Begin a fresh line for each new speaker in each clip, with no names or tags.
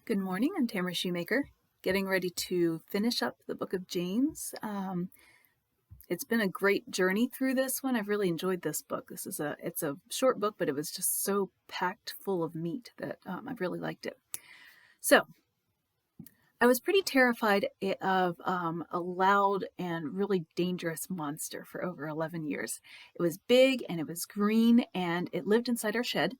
Good morning, I'm Tamara Shoemaker, getting ready to finish up the book of James. It's been a great journey through this one. I've really enjoyed this book. It's a short book, but it was just so packed full of meat that I really liked it. So I was pretty terrified of a loud and really dangerous monster for over 11 years. It was big and it was green and it lived inside our shed.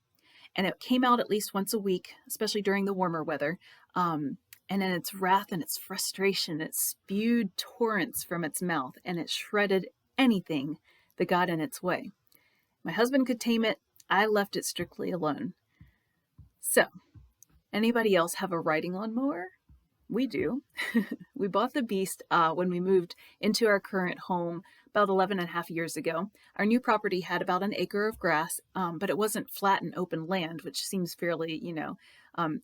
And it came out at least once a week, especially during the warmer weather. And in its wrath and its frustration, it spewed torrents from its mouth, and it shredded anything that got in its way. My husband could tame it. I left it strictly alone. So, anybody else have a riding lawnmower? We do. We bought the beast when we moved into our current home about 11 and a half years ago. Our new property had about an acre of grass, but it wasn't flat and open land, which seems fairly,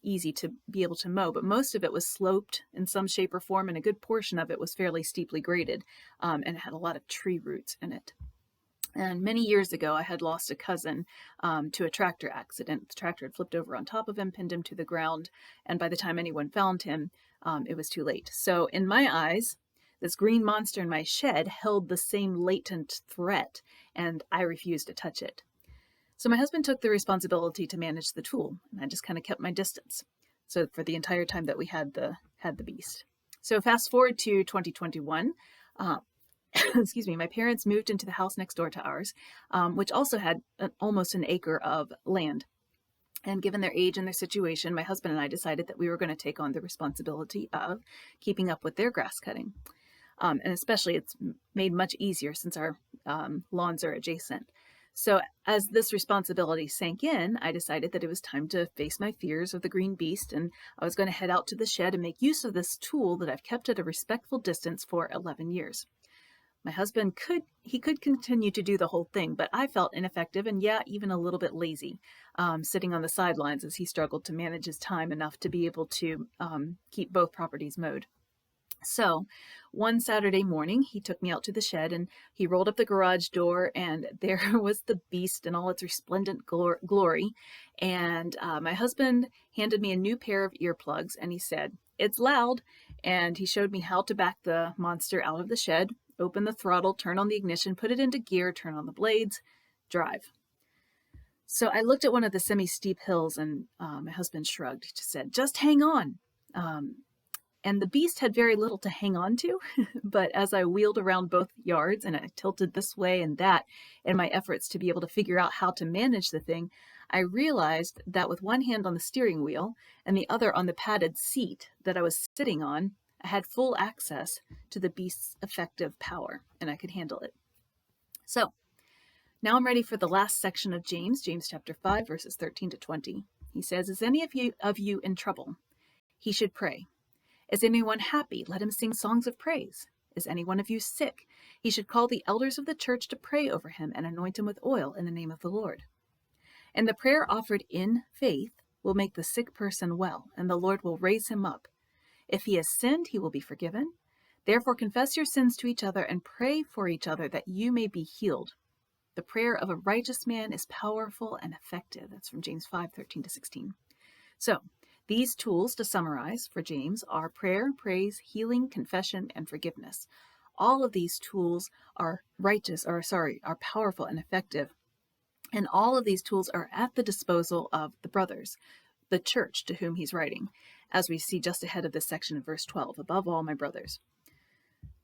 easy to be able to mow. But most of it was sloped in some shape or form, and a good portion of it was fairly steeply graded, and it had a lot of tree roots in it. And many years ago, I had lost a cousin to a tractor accident. The tractor had flipped over on top of him, pinned him to the ground, and by the time anyone found him, it was too late. So in my eyes, this green monster in my shed held the same latent threat, and I refused to touch it. So my husband took the responsibility to manage the tool, and I just kind of kept my distance. So for the entire time that we had the beast. So fast forward to 2021. Excuse me, my parents moved into the house next door to ours, which also had almost an acre of land. And given their age and their situation, my husband and I decided that we were going to take on the responsibility of keeping up with their grass cutting. And especially it's made much easier since our lawns are adjacent. So as this responsibility sank in, I decided that it was time to face my fears of the green beast, and I was going to head out to the shed and make use of this tool that I've kept at a respectful distance for 11 years. My husband could continue to do the whole thing, but I felt ineffective and even a little bit lazy, sitting on the sidelines as he struggled to manage his time enough to be able to keep both properties mowed. So one Saturday morning, he took me out to the shed and he rolled up the garage door, and there was the beast in all its resplendent glory. And my husband handed me a new pair of earplugs and he said, "It's loud." And he showed me how to back the monster out of the shed. Open the throttle, turn on the ignition, put it into gear, turn on the blades, drive. So I looked at one of the semi-steep hills and my husband shrugged. He just said, "Just hang on." And the beast had very little to hang on to, but as I wheeled around both yards and I tilted this way and that in my efforts to be able to figure out how to manage the thing, I realized that with one hand on the steering wheel and the other on the padded seat that I was sitting on, I had full access to the beast's effective power, and I could handle it. So now I'm ready for the last section of James chapter 5, verses 13 to 20. He says, "Is any of you in trouble? He should pray. Is anyone happy? Let him sing songs of praise. Is any one of you sick? He should call the elders of the church to pray over him and anoint him with oil in the name of the Lord. And the prayer offered in faith will make the sick person well, and the Lord will raise him up. If he has sinned, he will be forgiven. Therefore confess your sins to each other and pray for each other that you may be healed. The prayer of a righteous man is powerful and effective." That's from James 5:13 to 16. So these tools, to summarize for James, are prayer, praise, healing, confession, and forgiveness. All of these tools are are powerful and effective. And all of these tools are at the disposal of the brothers, the church to whom he's writing, as we see just ahead of this section in verse 12, "Above all, my brothers."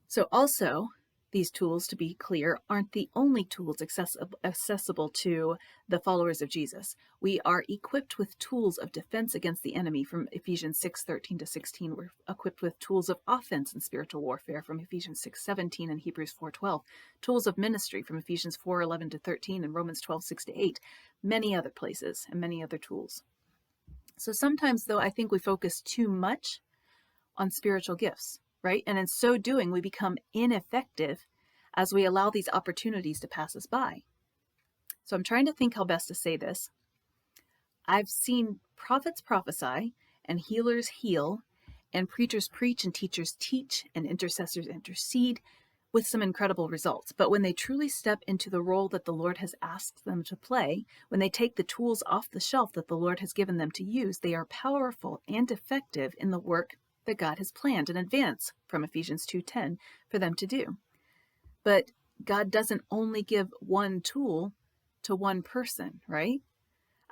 So also, these tools, to be clear, aren't the only tools accessible to the followers of Jesus. We are equipped with tools of defense against the enemy from Ephesians 6:13 to 16. We're equipped with tools of offense and spiritual warfare from Ephesians 6:17 and Hebrews 4:12. Tools of ministry from Ephesians 4:11 to 13 and Romans 12:6 to 8. Many other places and many other tools. So sometimes, though, I think we focus too much on spiritual gifts, right? And in so doing, we become ineffective as we allow these opportunities to pass us by. So I'm trying to think how best to say this. I've seen prophets prophesy and healers heal and preachers preach and teachers teach and intercessors intercede with some incredible results. But when they truly step into the role that the Lord has asked them to play, when they take the tools off the shelf that the Lord has given them to use, they are powerful and effective in the work that God has planned in advance from Ephesians 2:10 for them to do. But God doesn't only give one tool to one person, right?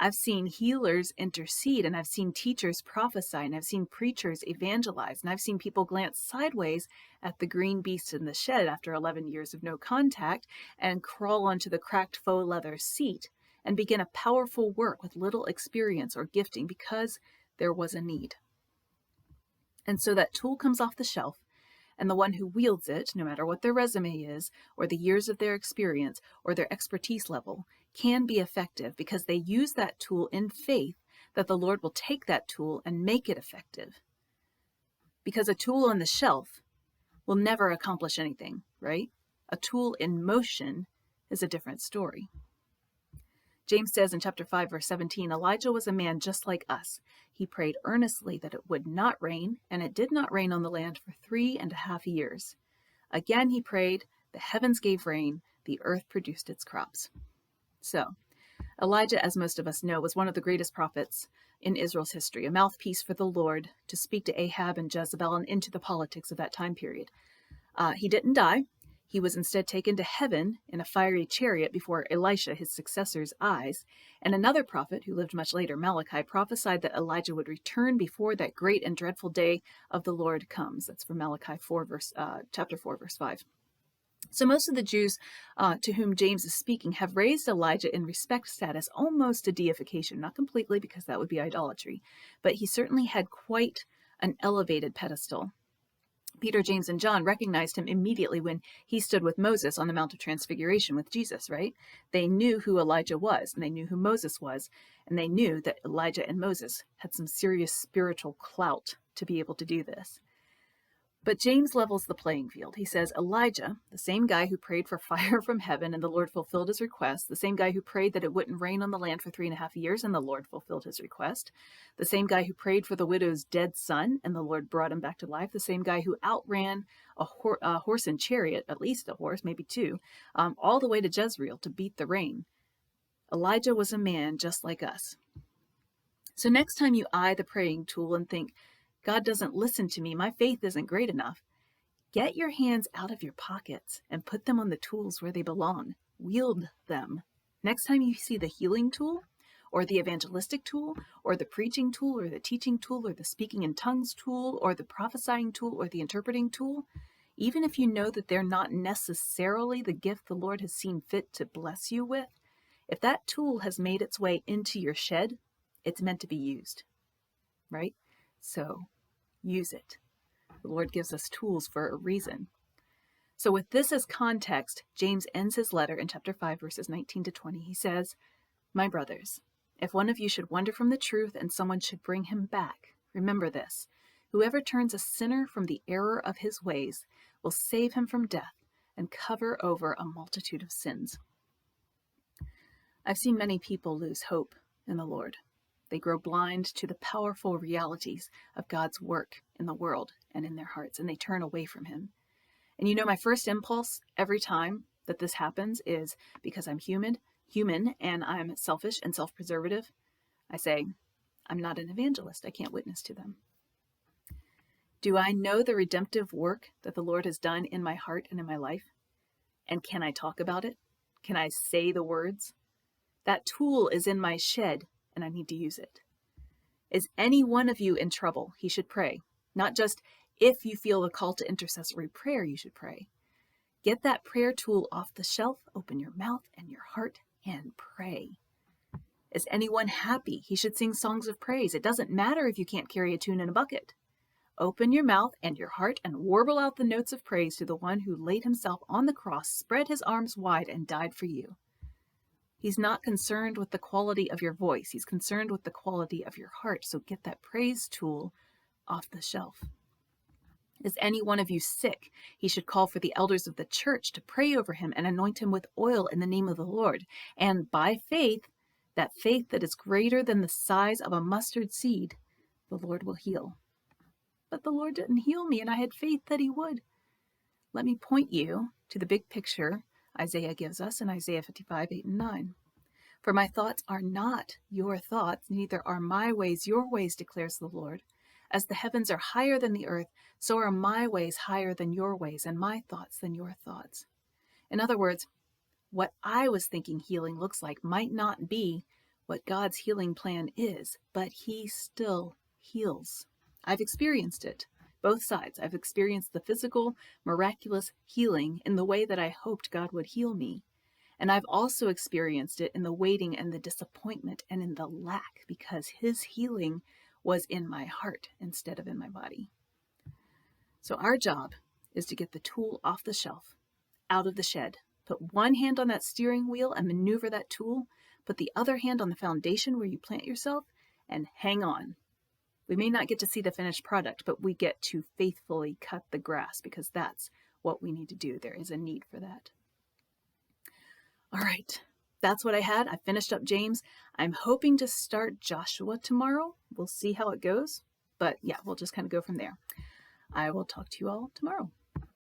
I've seen healers intercede, and I've seen teachers prophesy, and I've seen preachers evangelize, and I've seen people glance sideways at the green beast in the shed after 11 years of no contact and crawl onto the cracked faux leather seat and begin a powerful work with little experience or gifting because there was a need. And so that tool comes off the shelf, and the one who wields it, no matter what their resume is, or the years of their experience, or their expertise level, can be effective because they use that tool in faith that the Lord will take that tool and make it effective. Because a tool on the shelf will never accomplish anything, right? A tool in motion is a different story. James says in chapter 5, verse 17, Elijah was a man just like us. He prayed earnestly that it would not rain, and it did not rain on the land for 3.5 years. Again he prayed, the heavens gave rain, the earth produced its crops. So, Elijah, as most of us know, was one of the greatest prophets in Israel's history, a mouthpiece for the Lord to speak to Ahab and Jezebel and into the politics of that time period. He didn't die. He was instead taken to heaven in a fiery chariot before Elisha, his successor's eyes. And another prophet who lived much later, Malachi, prophesied that Elijah would return before that great and dreadful day of the Lord comes. That's from Malachi chapter 4, verse 5. So most of the Jews to whom James is speaking have raised Elijah in respect status almost to deification, not completely because that would be idolatry, but he certainly had quite an elevated pedestal. Peter, James, and John recognized him immediately when he stood with Moses on the Mount of Transfiguration with Jesus, right? They knew who Elijah was, and they knew who Moses was, and they knew that Elijah and Moses had some serious spiritual clout to be able to do this. But James levels the playing field. He says, Elijah, the same guy who prayed for fire from heaven and the Lord fulfilled his request, the same guy who prayed that it wouldn't rain on the land for 3.5 years and the Lord fulfilled his request, the same guy who prayed for the widow's dead son and the Lord brought him back to life, the same guy who outran a horse and chariot, at least a horse, maybe two, all the way to Jezreel to beat the rain. Elijah was a man just like us. So next time you eye the praying tool and think, God doesn't listen to me, my faith isn't great enough, get your hands out of your pockets and put them on the tools where they belong. Wield them. Next time you see the healing tool, or the evangelistic tool, or the preaching tool, or the teaching tool, or the speaking in tongues tool, or the prophesying tool, or the interpreting tool, even if you know that they're not necessarily the gift the Lord has seen fit to bless you with, if that tool has made its way into your shed, it's meant to be used, right? So use it. The Lord gives us tools for a reason. So with this as context, James ends his letter in chapter 5, verses 19 to 20. He says, My brothers, if one of you should wander from the truth and someone should bring him back, remember this. Whoever turns a sinner from the error of his ways will save him from death and cover over a multitude of sins. I've seen many people lose hope in the Lord. They grow blind to the powerful realities of God's work in the world and in their hearts, and they turn away from him. And you know, my first impulse every time that this happens is because I'm human, and I'm selfish and self-preservative. I say, I'm not an evangelist. I can't witness to them. Do I know the redemptive work that the Lord has done in my heart and in my life? And can I talk about it? Can I say the words? That tool is in my shed, and I need to use it. Is any one of you in trouble? He should pray. Not just if you feel the call to intercessory prayer, you should pray. Get that prayer tool off the shelf, open your mouth and your heart, and pray. Is anyone happy? He should sing songs of praise. It doesn't matter if you can't carry a tune in a bucket. Open your mouth and your heart and warble out the notes of praise to the one who laid himself on the cross, spread his arms wide, and died for you. He's not concerned with the quality of your voice. He's concerned with the quality of your heart. So get that praise tool off the shelf. Is any one of you sick? He should call for the elders of the church to pray over him and anoint him with oil in the name of the Lord. And by faith, that faith that is greater than the size of a mustard seed, the Lord will heal. But the Lord didn't heal me, and I had faith that he would. Let me point you to the big picture Isaiah gives us in Isaiah 55, 8 and 9. For my thoughts are not your thoughts, neither are my ways your ways, declares the Lord. As the heavens are higher than the earth, so are my ways higher than your ways, and my thoughts than your thoughts. In other words, what I was thinking healing looks like might not be what God's healing plan is, but he still heals. I've experienced it, both sides. I've experienced the physical, miraculous healing in the way that I hoped God would heal me. And I've also experienced it in the waiting and the disappointment and in the lack, because his healing was in my heart instead of in my body. So our job is to get the tool off the shelf, out of the shed, put one hand on that steering wheel and maneuver that tool, put the other hand on the foundation where you plant yourself, and hang on. We may not get to see the finished product, but we get to faithfully cut the grass, because that's what we need to do. There is a need for that. All right, that's what I had. I finished up James. I'm hoping to start Joshua tomorrow. We'll see how it goes. But yeah, we'll just kind of go from there. I will talk to you all tomorrow.